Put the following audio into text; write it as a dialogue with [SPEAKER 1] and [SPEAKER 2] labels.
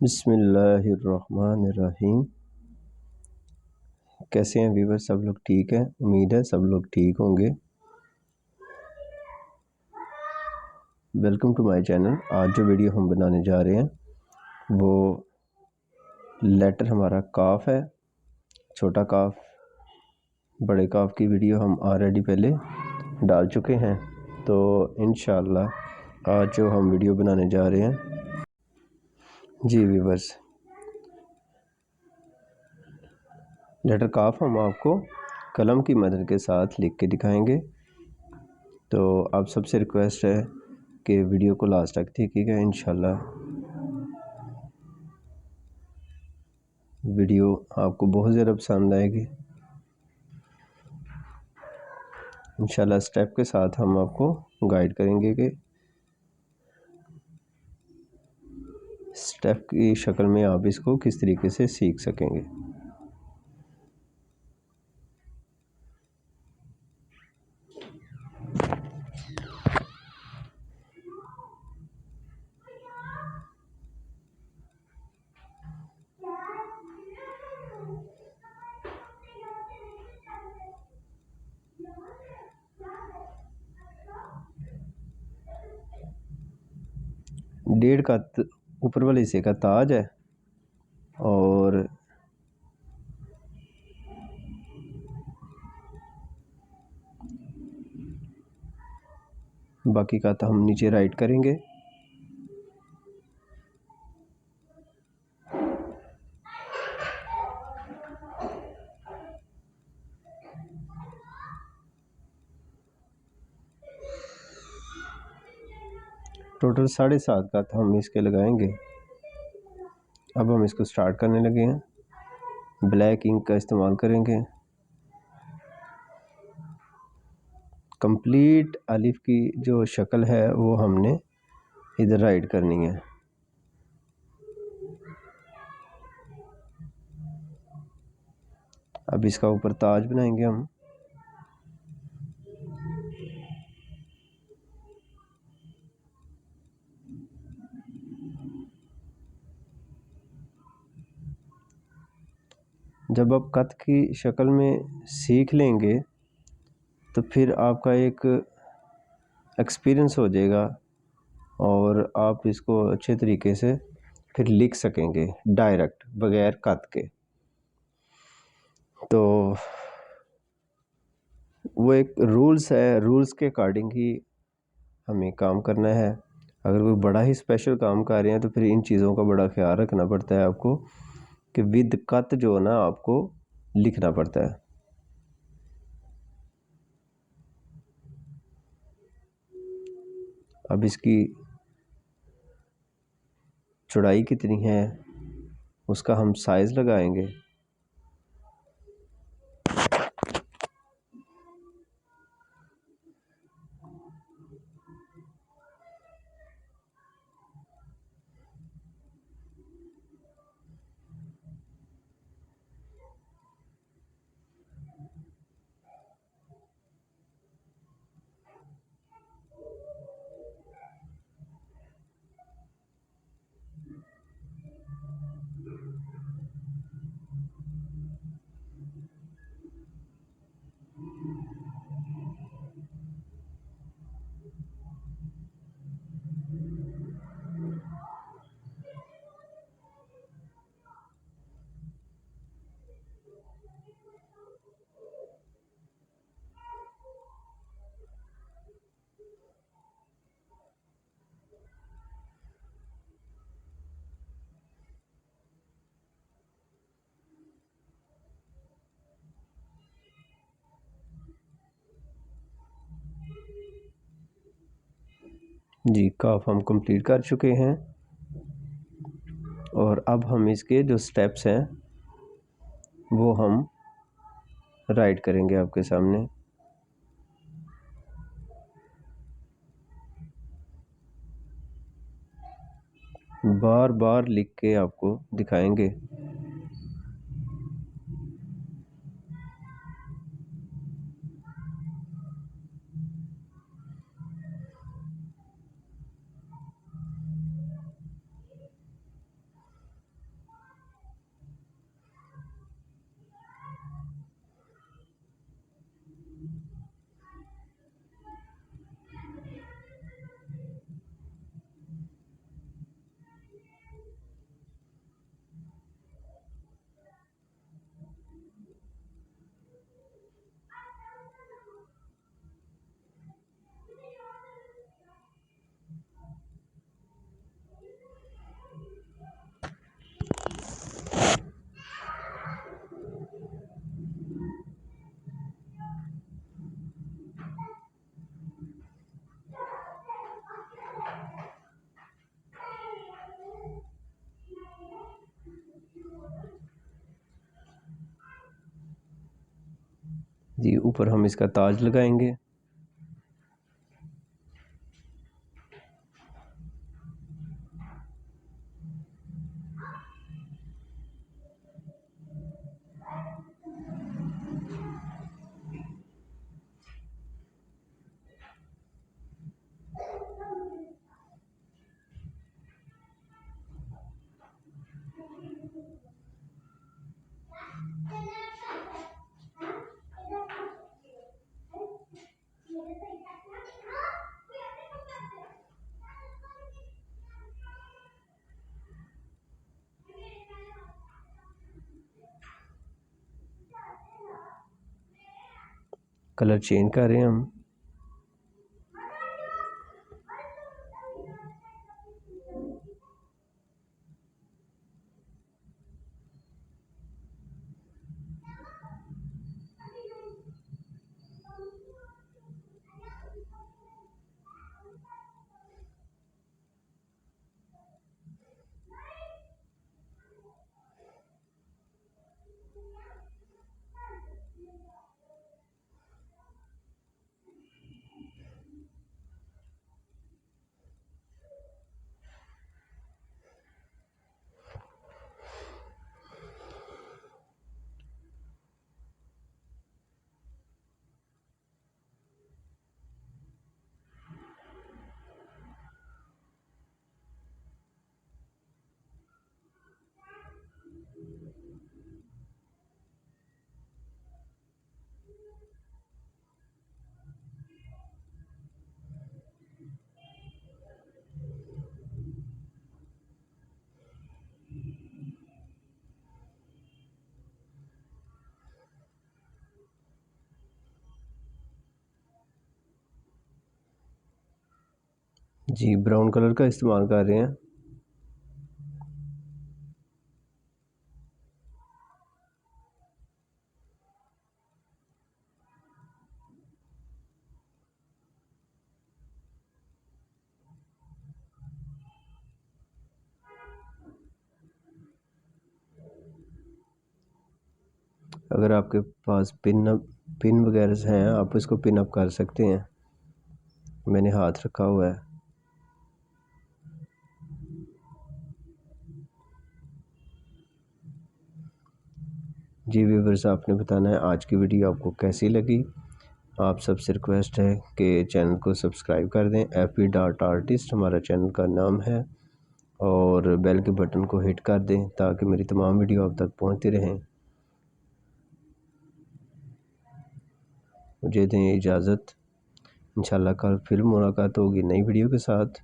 [SPEAKER 1] बिस्मिल्लाहिर्रहमानिर्रहीम। कैसे हैं व्यूवर? सब लोग ठीक हैं? उम्मीद है सब लोग ठीक होंगे। Welcome to my channel. आज जो वीडियो हम बनाने जा रहे हैं वो लेटर हमारा काफ है, छोटा काफ, बड़े काफ की वीडियो हम ऑलरेडी पहले डाल चुके हैं। तो इंशाल्लाह आज जो हम वीडियो बनाने जा रहे हैं, जी व्यूवर्स, लेटर काफ हम आपको कलम की मदद के साथ लिख के दिखाएंगे। तो आप सबसे रिक्वेस्ट है कि वीडियो को लास्ट तक देखिएगा। इंशाल्लाह वीडियो आपको बहुत ज़्यादा पसंद आएगी। इंशाल्लाह स्टेप के साथ हम आपको गाइड करेंगे कि स्टेप की शक्ल में आप इसको किस तरीके से सीख सकेंगे। डेढ़ का ऊपर वाले हिस्से का ताज है और बाकी का हम नीचे राइट करेंगे। टोटल 7.5 का हम इसके लगाएंगे। अब हम इसको स्टार्ट करने लगे हैं। ब्लैक इंक का इस्तेमाल करेंगे। कंप्लीट अलिफ की जो शक्ल है वो हमने इधर राइट करनी है। अब इसका ऊपर ताज बनाएंगे हम। जब आप कत की शक्ल में सीख लेंगे तो फिर आपका एक एक्सपीरियंस हो जाएगा और आप इसको अच्छे तरीके से फिर लिख सकेंगे डायरेक्ट बगैर कत के। तो वो एक रूल्स है, रूल्स के अकॉर्डिंग ही हमें काम करना है। अगर कोई बड़ा ही स्पेशल काम कर रहे हैं तो फिर इन चीज़ों का बड़ा ख्याल रखना पड़ता है आपको कि विद कत जो है ना आपको लिखना पड़ता है। अब इसकी चौड़ाई कितनी है उसका हम साइज़ लगाएंगे। जी काफ हम कंप्लीट कर चुके हैं और अब हम इसके जो स्टेप्स हैं वो हम राइट करेंगे आपके सामने। बार बार लिख के आपको दिखाएंगे। जी ऊपर हम इसका ताज लगाएंगे। कलर चेंज कर रहे हैं हम। जी ब्राउन कलर का इस्तेमाल कर रहे हैं। अगर आपके पास पिन वगैरह हैं आप इसको पिन अप कर सकते हैं। मैंने हाथ रखा हुआ है। जी व्यूअर्स, आपने बताना है आज की वीडियो आपको कैसी लगी। आप सबसे रिक्वेस्ट है कि चैनल को सब्सक्राइब कर दें। FB डॉट आर्टिस्ट हमारा चैनल का नाम है, और बेल के बटन को हिट कर दें ताकि मेरी तमाम वीडियो आप तक पहुंचती रहें। मुझे दें इजाज़त। इंशाल्लाह कल फिर मुलाकात होगी नई वीडियो के साथ।